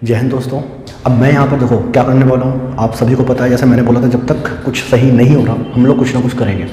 जय हिंद दोस्तों। अब मैं यहाँ पर देखो क्या करने वाला हूँ, आप सभी को पता है। जैसे मैंने बोला था, जब तक कुछ सही नहीं हो रहा हम लोग कुछ ना कुछ करेंगे।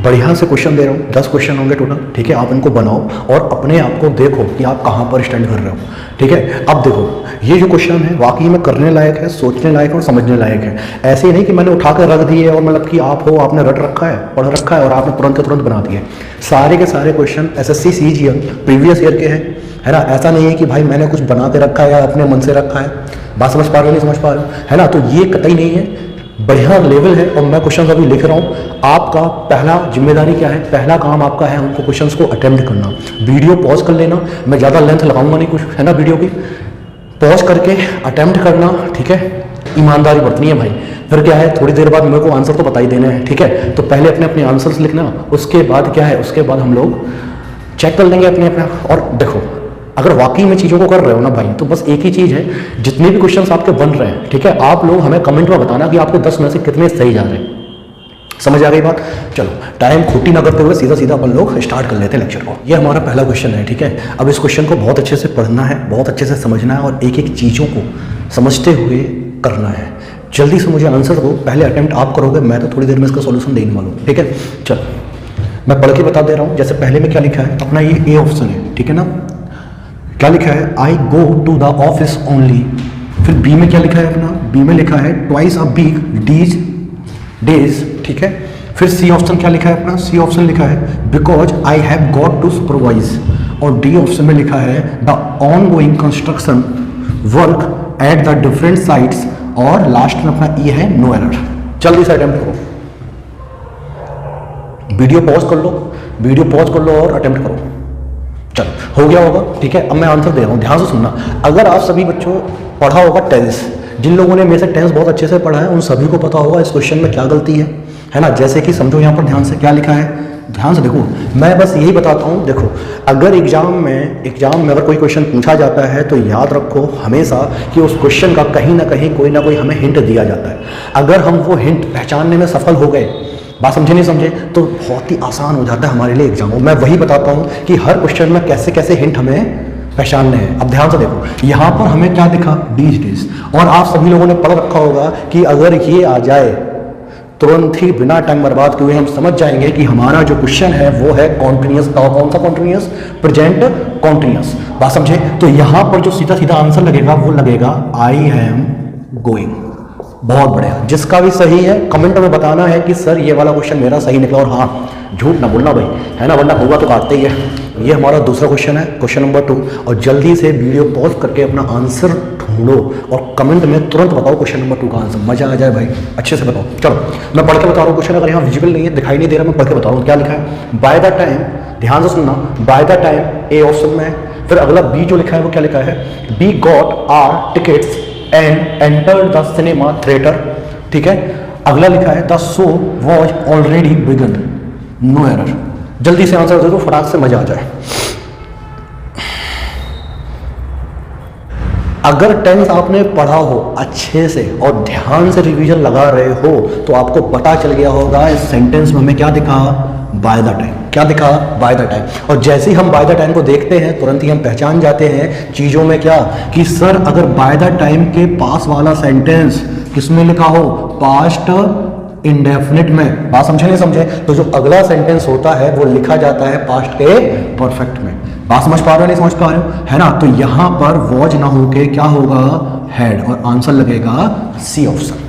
बढ़िया से क्वेश्चन दे रहा हूँ, 10 क्वेश्चन होंगे टोटल, ठीक है। आप इनको बनाओ और अपने आप को देखो कि आप कहाँ पर स्टैंड कर रहे हो, ठीक है। अब देखो ये जो क्वेश्चन है वाकई में करने लायक है, सोचने लायक है और समझने लायक है। ऐसे ही नहीं कि मैंने उठा कर रख दिए और मतलब कि आप हो, आपने रट रखा है, पढ़ रखा है और आपने तुरंत के तुरंत बना दिए। सारे के सारे question SSC CGL previous year के हैं, है ना। ऐसा नहीं है कि भाई मैंने कुछ बना के रखा है या अपने मन से रखा है। बात समझ पा रहे हो, नहीं समझ पा रहे हो, है ना। तो ये कतई नहीं है, बढ़िया लेवल है। और मैं क्वेश्चन अभी लिख रहा हूँ। आपका पहला जिम्मेदारी क्या है, पहला काम आपका है उनको क्वेश्चंस को अटेम्प्ट करना। वीडियो पॉज कर लेना, मैं ज़्यादा लेंथ लगाऊंगा नहीं कुछ, है ना। वीडियो की पॉज करके अटेम्प्ट करना, ठीक है। ईमानदारी बरतनी है भाई। फिर क्या है, थोड़ी देर बाद मेरे को आंसर तो बता ही देना है, ठीक है। तो पहले अपने अपने आंसर्स लिखना, उसके बाद क्या है, उसके बाद हम लोग चेक कर लेंगे अपने अपना। और देखो अगर वाकई में चीज़ों को कर रहे हो ना भाई, तो बस एक ही चीज़ है, जितने भी क्वेश्चंस आपके बन रहे हैं, ठीक है, आप लोग हमें कमेंट में बताना कि आपके 10 में से कितने सही जा रहे हैं। समझ आ गई बात। चलो टाइम खोटी ना करते हुए सीधा सीधा अपन लोग स्टार्ट कर लेते हैं लेक्चर को। ये हमारा पहला क्वेश्चन है, ठीक है। अब इस क्वेश्चन को बहुत अच्छे से पढ़ना है, बहुत अच्छे से समझना है और एक एक चीज़ों को समझते हुए करना है। जल्दी से मुझे आंसर दो, पहले अटेम्प्ट आप करोगे, मैं तो थोड़ी देर में इसका सोल्यूशन देने वाला हूँ, ठीक है। चलो मैं पढ़ के बता दे रहा हूँ। जैसे पहले में क्या लिखा है अपना, ये ए ऑप्शन है, ठीक है ना। क्या लिखा है, I go to the office only. फिर बी में क्या लिखा है अपना, बी में लिखा है ट्वाइस अ वीक डेज, ठीक है। फिर सी ऑप्शन क्या लिखा है अपना, सी ऑप्शन लिखा है because I have got to supervise. और डी ऑप्शन में लिखा है the ongoing construction work at the different sites. और लास्ट में अपना ये है नो एरर। जल्दी से अटेम्प्ट करो, वीडियो पॉज कर लो, वीडियो पॉज कर लो और अटेम्प्ट करो। चलो हो गया होगा, ठीक है। अब मैं आंसर दे रहा हूँ, ध्यान से सुनना। अगर आप सभी बच्चों पढ़ा होगा टेंस, जिन लोगों ने मेरे से टेंस बहुत अच्छे से पढ़ा है उन सभी को पता होगा इस क्वेश्चन में क्या गलती है ना। जैसे कि समझो यहाँ पर ध्यान से क्या लिखा है, ध्यान से देखो। मैं बस यही बताता हूँ, देखो अगर एग्जाम में अगर कोई क्वेश्चन पूछा जाता है तो याद रखो हमेशा कि उस क्वेश्चन का कहीं ना कहीं कोई ना कोई हमें हिंट दिया जाता है। अगर हम वो हिंट पहचानने में सफल हो गए, बात समझे नहीं समझे, तो बहुत ही आसान हो जाता है हमारे लिए एग्जाम। मैं वही बताता हूँ कि हर क्वेश्चन में कैसे कैसे हिंट हमें पहचानने हैं। अब ध्यान से देखो, यहाँ पर हमें क्या दिखा, डेज। और आप सभी लोगों ने पढ़ रखा होगा कि अगर ये आ जाए तुरंत ही बिना टाइम बर्बाद किए हम समझ जाएंगे कि हमारा जो क्वेश्चन है वो है कॉन्टिन्यूअस। कौन सा कॉन्टिन्यूअस, प्रेजेंट कॉन्टिन्यूअस। बात समझे। तो यहाँ पर जो सीधा सीधा आंसर लगेगा वो लगेगा आई एम गोइंग। बहुत बढ़िया। जिसका भी सही है कमेंट में बताना है कि सर ये वाला क्वेश्चन मेरा सही निकला। और हाँ, झूठ ना बोलना भाई, है ना, वरना होगा तो काटते ही है। ये हमारा दूसरा क्वेश्चन है, क्वेश्चन नंबर 2। और जल्दी से वीडियो पॉज करके अपना आंसर ढूंढो और कमेंट में तुरंत बताओ क्वेश्चन नंबर 2 का आंसर। मजा आ जाए भाई, अच्छे से बताओ। चलो मैं पढ़ के बता रहा हूँ क्वेश्चन, अगर यहाँ विजिबल नहीं है, दिखाई नहीं दे रहा, मैं पढ़ के बता रहा हूँ। क्या लिखा है, बाय द टाइम, ध्यान से सुनना, by the time A option में है। फिर अगला बी जो लिखा है वो क्या लिखा है, be got our tickets and entered the cinema theatre, ठीक है। अगला लिखा है the show was already began, no error. जल्दी से आंसर दे दो, फटाक से मजा आ जाए। अगर टेंस आपने पढ़ा हो अच्छे से और ध्यान से रिवीजन लगा रहे हो तो आपको पता चल गया होगा इस सेंटेंस में हमें क्या दिखा, बाय द टाइम। क्या दिखा, बाय द टाइम। और जैसे ही हम बाय द टाइम को देखते हैं तुरंत ही हम पहचान जाते हैं चीजों में क्या, कि सर अगर बाय द टाइम के पास वाला सेंटेंस किसमें लिखा हो, पास्ट इंडेफिनिट में। बात समझे नहीं समझे, तो जो अगला सेंटेंस होता है वो लिखा जाता है पास्ट के परफेक्ट में। बात समझ पा रहे हो, नहीं समझ पा रहे हो, है ना। तो यहां पर वॉज ना होके क्या होगा, हैड। और आंसर लगेगा सी ऑप्शन।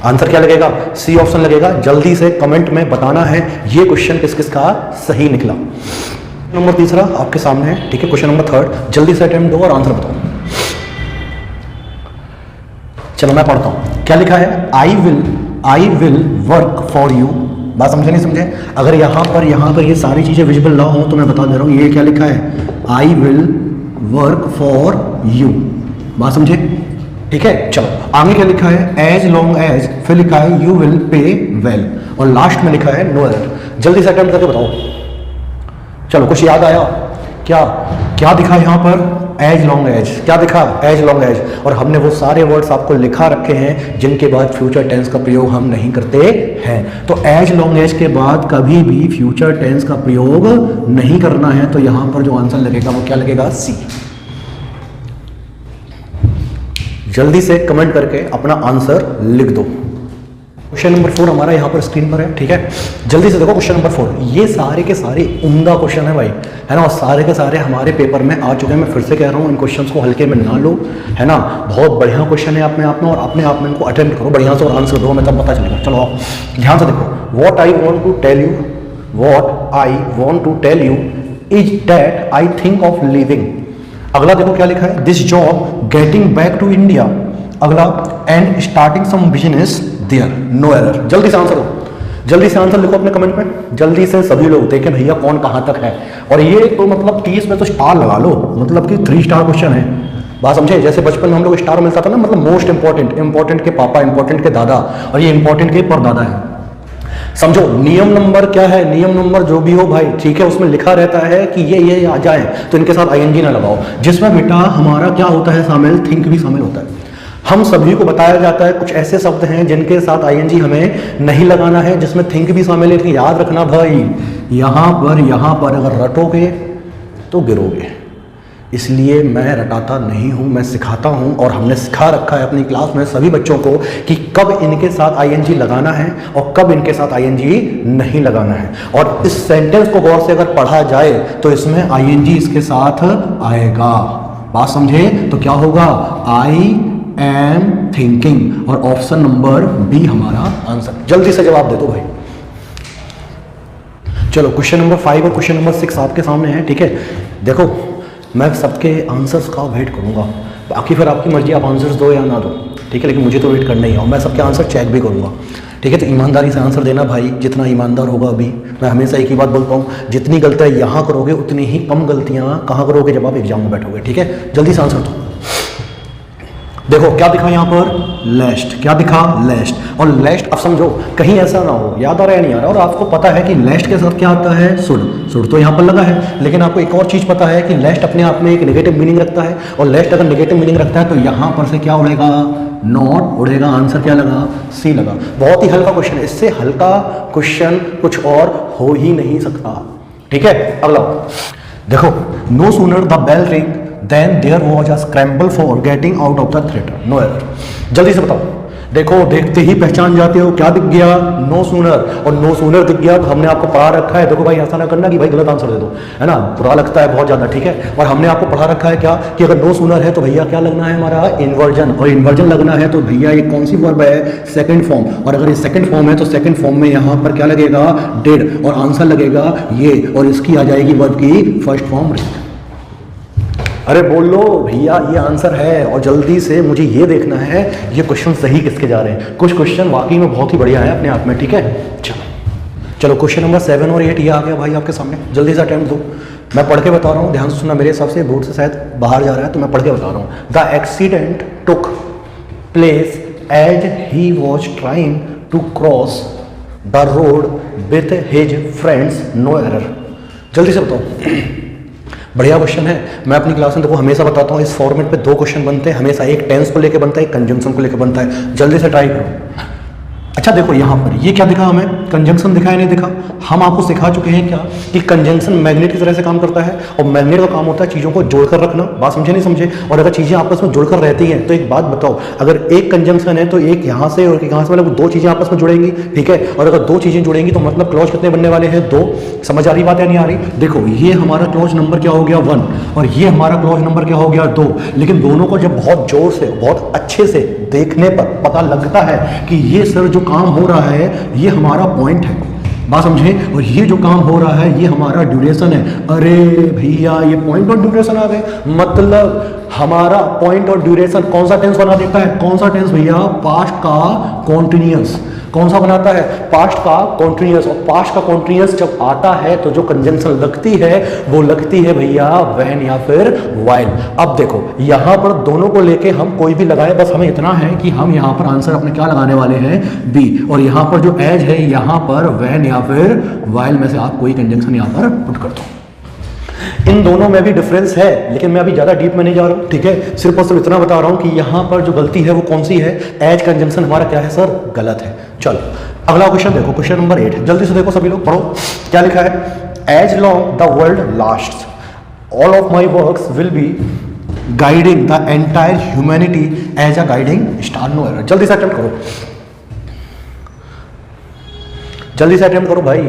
आंसर क्या लगेगा, सी ऑप्शन लगेगा। जल्दी से कमेंट में बताना है ये क्वेश्चन किस किस का सही निकला। नंबर 3 आपके सामने है, ठीक है। क्वेश्चन नंबर 3 जल्दी से अटेम्प्ट दो और आंसर बताओ। चलो मैं पढ़ता हूं। क्या लिखा है, I will work for you. बात समझे नहीं समझे। अगर यहाँ पर ये सारी चीजें विजिबल ना हो तो मैं बता दे रहा हूँ, ये क्या लिखा है, I will work for you. बात समझे, ठीक है। चलो आगे क्या लिखा है, एज लॉन्ग एज, फिर लिखा है यू विल पे वेल, और लास्ट में लिखा है नो एरर। जल्दी से अटेम्प्ट करके बताओ। चलो कुछ याद आया क्या, क्या दिखा यहाँ पर, एज लॉन्ग एज। क्या दिखा, एज लॉन्ग एज। और हमने वो सारे वर्ड्स आपको लिखा रखे हैं जिनके बाद फ्यूचर टेंस का प्रयोग हम नहीं करते हैं। तो एज लॉन्ग एज के बाद कभी भी फ्यूचर टेंस का प्रयोग नहीं करना है। तो यहां पर जो आंसर लगेगा वो क्या लगेगा, सी। जल्दी से कमेंट करके अपना आंसर लिख दो। क्वेश्चन नंबर 4 हमारा यहाँ पर स्क्रीन पर है, ठीक है। जल्दी से देखो क्वेश्चन नंबर 4, ये सारे के सारे उम्दा क्वेश्चन है भाई, है ना, और सारे के सारे हमारे पेपर में आ चुके हैं। मैं फिर से कह रहा हूँ, इन क्वेश्चंस को हल्के में ना लो, है ना। बहुत बढ़िया क्वेश्चन है अपने आप में, और अपने आप में इनको अटेम्प्ट करो बढ़िया से और आंसर दो, हमें तब पता चलेगा। चलो आओ ध्यान से देखो। What I want to tell you is that I think of living. अगला देखो क्या लिखा है, this job getting back to India. अगला, and starting some business there, no error. जल्दी से आंसर दो, जल्दी से आंसर लिखो अपने कमेंट में, जल्दी से सभी लोग देखें भैया कौन कहां तक है। और ये तो मतलब 30 में तो स्टार लगा लो, मतलब कि 3 स्टार क्वेश्चन है, बात समझे। जैसे बचपन में हम लोग स्टार मिलता था ना, मतलब मोस्ट इंपॉर्टेंट, इंपॉर्टेंट के पापा, इंपॉर्टेंट के दादा, और ये इंपॉर्टेंट के परदादा है। समझो नियम नंबर क्या है, नियम नंबर जो भी हो भाई, ठीक है, उसमें लिखा रहता है कि ये आ जाए तो इनके साथ आईएनजी ना लगाओ, जिसमें बेटा हमारा क्या होता है शामिल, थिंक भी शामिल होता है। हम सभी को बताया जाता है कुछ ऐसे शब्द हैं जिनके साथ आईएनजी हमें नहीं लगाना है, जिसमें थिंक भी शामिल है। याद रखना भाई, यहां पर अगर रटोगे तो गिरोगे, इसलिए मैं रटाता नहीं हूं, मैं सिखाता हूं। और हमने सिखा रखा है अपनी क्लास में सभी बच्चों को कि कब इनके साथ आईएनजी लगाना है और कब इनके साथ आईएनजी नहीं लगाना है। और इस सेंटेंस को गौर से अगर पढ़ा जाए तो इसमें आईएनजी इसके साथ आएगा, बात समझे। तो क्या होगा, आई एम थिंकिंग, और ऑप्शन नंबर बी हमारा आंसर। जल्दी से जवाब दे दो भाई। चलो क्वेश्चन नंबर 5 और क्वेश्चन नंबर 6 आपके सामने है, ठीक है। देखो मैं सबके आंसर्स का वेट करूंगा, बाकी फिर आपकी मर्जी, आप आंसर्स दो या ना दो, ठीक है, लेकिन मुझे तो वेट करना ही है, और मैं सबके आंसर चेक भी करूंगा, ठीक है। तो ईमानदारी से आंसर देना भाई, जितना ईमानदार होगा। अभी मैं हमेशा एक ही बात बोलता हूँ, जितनी गलतियाँ यहाँ करोगे उतनी ही कम गलतियाँ कहाँ करोगे, जब आप एग्जाम में बैठोगे, ठीक है। जल्दी से आंसर दो। देखो क्या दिखा यहाँ पर, लेस्ट, क्या दिखा, लेस्ट। और लेस्ट, अब समझो कहीं ऐसा ना हो, याद आ रहा है नहीं आ रहा, और आपको पता है कि लेस्ट के साथ क्या आता है, सुड। सुड तो यहाँ पर लगा है, लेकिन आपको एक और चीज पता है कि लेस्ट अपने आप में एक नेगेटिव मीनिंग रखता है, और लेस्ट अगर नेगेटिव मीनिंग रखता है तो यहाँ पर से क्या उड़ेगा, नॉट उड़ेगा। आंसर क्या लगा, सी लगा। बहुत ही हल्का क्वेश्चन है, इससे हल्का क्वेश्चन कुछ और हो ही नहीं सकता, ठीक है। अगला देखो, no sooner the bell ring then there was a scramble for getting out of the theater, no error। जल्दी से बताओ, देखो देखते ही पहचान जाते हो, क्या दिख गया, नो सूनर। और नो सूनर दिख गया तो हमने आपको पढ़ा रखा है, देखो भाई ऐसा ना करना कि भाई गलत आंसर दे दो, है ना, बुरा लगता है बहुत ज़्यादा, ठीक है। और हमने आपको पढ़ा रखा है क्या, कि अगर नो सूनर है तो भैया क्या लगना है हमारा, इन्वर्जन। और इन्वर्जन लगना है तो भैया ये कौन सी वर्ब है, सेकंड फॉर्म। और अगर ये सेकंड फॉर्म है तो सेकंड फॉर्म में यहाँ पर क्या लगेगा, डेड, और आंसर लगेगा ये, और इसकी आ जाएगी वर्ब की फर्स्ट फॉर्म। अरे बोल लो भैया ये आंसर है। और जल्दी से मुझे ये देखना है ये क्वेश्चन सही किसके जा रहे हैं। कुछ क्वेश्चन वाकई में बहुत ही बढ़िया है अपने आप में, ठीक है। चलो क्वेश्चन नंबर 7 और 8 ये आ गया भाई आपके सामने, जल्दी से अटेम्प्ट दो। मैं पढ़ के बता रहा हूँ, ध्यान से सुनना, मेरे हिसाब से बोर्ड से शायद बाहर जा रहा है तो मैं पढ़ के बता रहा हूँ। The accident took place as he was trying to cross the road with his friends, no error. जल्दी से बताओ, बढ़िया क्वेश्चन है। मैं अपनी क्लास में देखो हमेशा बताता हूँ, इस फॉर्मेट पे 2 क्वेश्चन बनते हैं हमेशा, एक टेंस को लेकर बनता है, एक कंजंक्शन को लेकर बनता है। जल्दी से ट्राई करो। अच्छा देखो यहाँ पर ये क्या दिखा, हमें कंजंक्शन दिखा या नहीं दिखा। हम आपको सिखा चुके हैं क्या कि कंजंक्शन मैग्नेट की तरह से काम करता है, और मैग्नेट का काम होता है चीज़ों को जोड़कर रखना, बात समझे नहीं समझे। और अगर चीज़ें आपस में जुड़कर रहती हैं तो एक बात बताओ, अगर एक कंजंक्शन है तो एक यहाँ से और एक यहाँ से, मतलब 2 चीज़ें आपस में जुड़ेंगी, ठीक है। और अगर 2 चीज़ें जुड़ेंगी तो मतलब क्लॉज कितने बनने वाले हैं, 2। समझ आ रही बात है नहीं आ रही। देखो ये हमारा क्लॉज नंबर क्या हो गया 1, और ये हमारा क्लॉज नंबर क्या हो गया 2। लेकिन दोनों को जब बहुत जोर से बहुत अच्छे से देखने पर पता लगता है कि ये सर जो काम हो रहा है ये हमारा पॉइंट है, बात समझे, और ये जो काम हो रहा है ये हमारा ड्यूरेशन है। अरे भैया ये पॉइंट और ड्यूरेशन आ गए, मतलब हमारा पॉइंट और ड्यूरेशन कौन सा टेंस बना देता है, कौन सा टेंस भैया, पास्ट का कॉन्टिन्यूअस। कौन सा बनाता है, पास्ट का कॉन्टिन्यूअस। और पास्ट का कॉन्टिन्यूअस जब आता है तो जो कंजंक्शन लगती है वो लगती है भैया व्हेन या फिर व्हाइल। अब देखो यहाँ पर दोनों को लेके हम कोई भी लगाए, बस हमें इतना है कि हम यहाँ पर आंसर अपने क्या लगाने वाले हैं, बी। और यहाँ पर जो एज है यहाँ पर व्हेन या फिर व्हाइल में से आप कोई कंजंक्शन यहाँ पर पुट कर दो। इन दोनों में भी डिफरेंस है, लेकिन मैं अभी ज़्यादा डीप में नहीं जा रहा हूँ, ठीक है। सिर्फ और सिर्फ इतना बता रहा हूँ कि यहाँ पर जो गलती है वो कौन सी है, एज कंजंक्शन हमारा क्या है सर, गलत है। चलो अगला क्वेश्चन देखो, क्वेश्चन नंबर 8। जल्दी से देखो सभी लोग, पढ़ो क्या लिखा है। As long the world lasts all of my works will be guiding the entire humanity as a guiding star. No error. जल्दी से अटेम्प्ट करो, जल्दी से अटेम्प्ट करो भाई।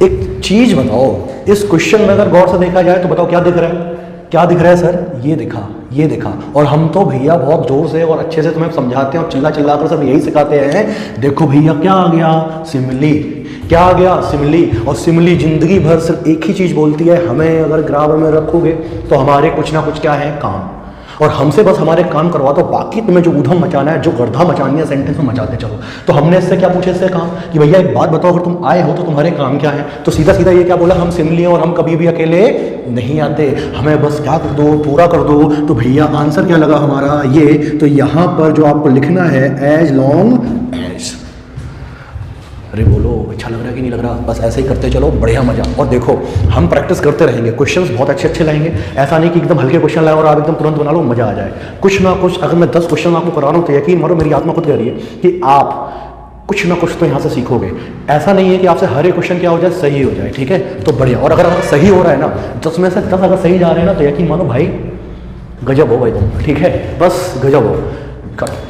एक चीज बताओ, इस क्वेश्चन में अगर गौर से देखा जाए तो बताओ क्या दिख रहा है? क्या दिख रहा है सर? ये दिखा, ये दिखा। और हम तो भैया बहुत जोर से और अच्छे से तुम्हें समझाते हैं और चिल्ला चिल्ला कर सब यही सिखाते हैं। देखो भैया क्या आ गया? सिमिली। क्या आ गया? सिमिली। और सिमिली जिंदगी भर सिर्फ एक ही चीज बोलती है, हमें अगर ग्रामर में रखोगे तो हमारे कुछ ना कुछ क्या है, काम। और हमसे बस हमारे काम करवा दो, बाकी तुम्हें जो ऊधम मचाना है, जो गर्दा मचानी है, सेंटेंस में मचाते चलो। तो हमने इससे क्या पूछे? इससे काम कि भैया एक बात बताओ, अगर तुम आए हो तो तुम्हारे काम क्या है? तो सीधा सीधा ये क्या बोला? हम सिमिली हैं और हम कभी भी अकेले नहीं आते, हमें बस क्या कर दो, पूरा कर दो। तो भैया आंसर क्या लगा हमारा? ये। तो यहाँ पर जो आपको लिखना है, एज लॉन्ग एज। अरे बोलो, अच्छा लग रहा है कि नहीं लग रहा? बस ऐसे ही करते चलो, बढ़िया मजा। और देखो हम प्रैक्टिस करते रहेंगे, क्वेश्चंस बहुत अच्छे अच्छे लाएंगे। ऐसा नहीं कि एकदम हल्के क्वेश्चन लाए और आप एकदम तुरंत बना लो, मजा आ जाए। कुछ ना कुछ, अगर मैं 10 क्वेश्चन आपको करा रहा हूँ तो यकीन मानो मेरी आत्मा खुद कह रही है कि आप कुछ ना कुछ तो यहाँ से सीखोगे। ऐसा नहीं है कि आपसे हर एक क्वेश्चन क्या हो जाए, सही हो जाए, ठीक है? तो बढ़िया। और अगर सही हो रहा है ना, 10 में से 10 अगर सही जा रहे हैं ना, तो यकीन मानो भाई गजब हो भाई तुम, ठीक है? बस गजब हो। कट।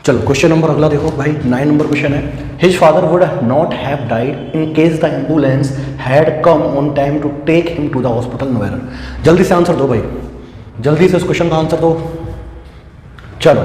चलो क्वेश्चन नंबर अगला देखो भाई, 9 नंबर क्वेश्चन है। His father would not have died in case the ambulance had come on time to take him to the hospital. No error. जल्दी से आंसर दो भाई, जल्दी से इस क्वेश्चन का आंसर दो। चलो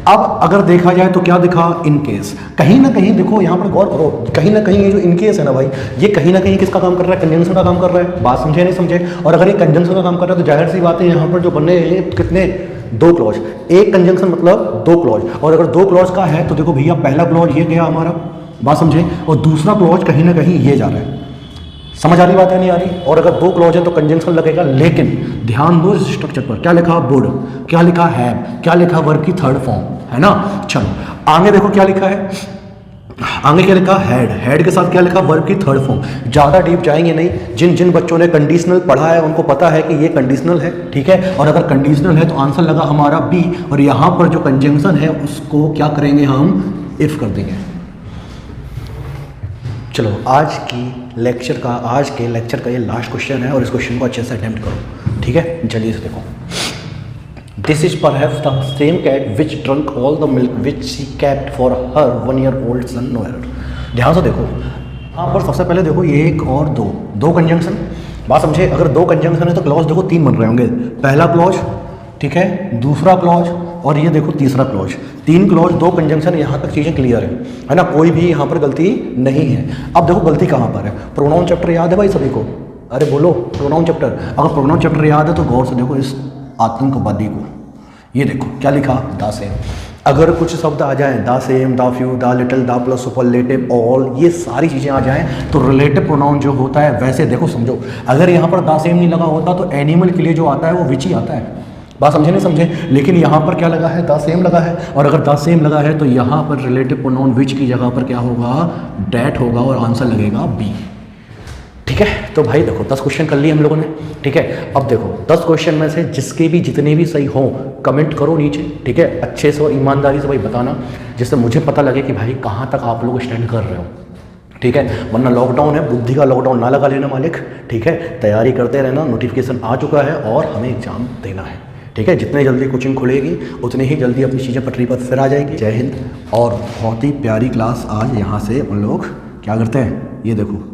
अब अगर देखा जाए तो क्या दिखा? In case. कहीं ना कहीं देखो, यहाँ पर गौर करो, कहीं ना कहीं ये जो इन केस है ना भाई, ये कहीं ना कहीं किसका काम कर रहा है? कंजंक्शन का काम कर रहा है। बात समझे नहीं समझे? और अगर ये कंजंक्शन का काम कर रहा है तो जाहिर सी बात है यहाँ पर जो बने कितने, 2 क्लॉज। एक कंजंक्शन मतलब 2 क्लॉज। और अगर 2 क्लॉज का है तो देखो भैया पहला क्लॉज ये गया हमारा, बात समझे, और दूसरा क्लॉज कहीं ना कहीं ये जा रहा है। समझ आ रही बात है नहीं आ रही? और अगर 2 क्लॉज है तो कंजंक्शन लगेगा, लेकिन ध्यान दो इस स्ट्रक्चर पर। क्या लिखा? वुड। क्या लिखा? हैव। क्या लिखा? वर्ब की 3rd फॉर्म, है ना? चलो आगे देखो क्या लिखा है, आगे क्या लिखा? हैड। हैड के साथ क्या लिखा? वर्ब की 3rd फॉर्म। ज़्यादा डीप जाएंगे नहीं, जिन जिन बच्चों ने कंडीशनल पढ़ा है उनको पता है कि ये कंडीशनल है, ठीक है? और अगर कंडीशनल है तो आंसर लगा हमारा बी। और यहाँ पर जो कंजंक्शन है उसको क्या करेंगे हम? इफ कर देंगे। चलो आज के लेक्चर का ये लास्ट क्वेश्चन है और इस क्वेश्चन को अच्छे से अटेम्प्ट करो, ठीक है? जल्दी से देखो। This is perhaps the same cat which drunk all the milk which she kept for her 1 year old son. No error. ध्यान से देखो, यहाँ पर सबसे पहले देखो ये 1 और 2 कंजंक्शन। बात समझे? अगर 2 कंजंक्शन है तो क्लॉज देखो 3 बन रहे होंगे। पहला क्लॉज, ठीक है, दूसरा क्लॉज, और ये देखो तीसरा क्लॉज। 3 clause, 2 conjunction. यहाँ तक चीज़ें क्लियर है ना? कोई भी यहाँ पर गलती नहीं है। अब देखो गलती कहाँ पर है। प्रोनाउन चैप्टर याद है भाई सभी को? अरे बोलो प्रोनाउन चैप्टर। अगर प्रोनाउन चैप्टर याद है तो गौर से देखो इस आतंकवादी को, ये देखो क्या लिखा? The same. अगर कुछ शब्द आ जाएं, the same, the few, the little, the plus superlative, all, ये सारी चीज़ें आ जाएं तो रिलेटिव प्रोनाउन जो होता है, वैसे देखो समझो, अगर यहाँ पर द सेम नहीं लगा होता तो एनिमल के लिए जो आता है वो विच ही आता है। बात समझे नहीं समझे? लेकिन यहाँ पर क्या लगा है? द सेम लगा है। और अगर द सेम लगा है तो यहाँ पर रिलेटिव प्रोनाउन विच की जगह पर क्या होगा? डैट होगा और आंसर लगेगा बी, ठीक है? तो भाई देखो 10 क्वेश्चन कर लिए हम लोगों ने, ठीक है? अब देखो 10 क्वेश्चन में से जिसके भी जितने भी सही हों कमेंट करो नीचे, ठीक है? अच्छे से और ईमानदारी से भाई बताना, जिससे मुझे पता लगे कि भाई कहाँ तक आप लोग स्टैंड कर रहे हो, ठीक है? वरना लॉकडाउन है, बुद्धि का लॉकडाउन ना लगा लेना मालिक, ठीक है? तैयारी करते रहना, नोटिफिकेशन आ चुका है और हमें एग्जाम देना है, ठीक है? जितने जल्दी कोचिंग खुलेगी उतनी ही जल्दी अपनी चीज़ें पटरी पर फिर आ जाएगी। जय हिंद। और बहुत ही प्यारी क्लास आज यहाँ से हम लोग क्या करते हैं, ये देखो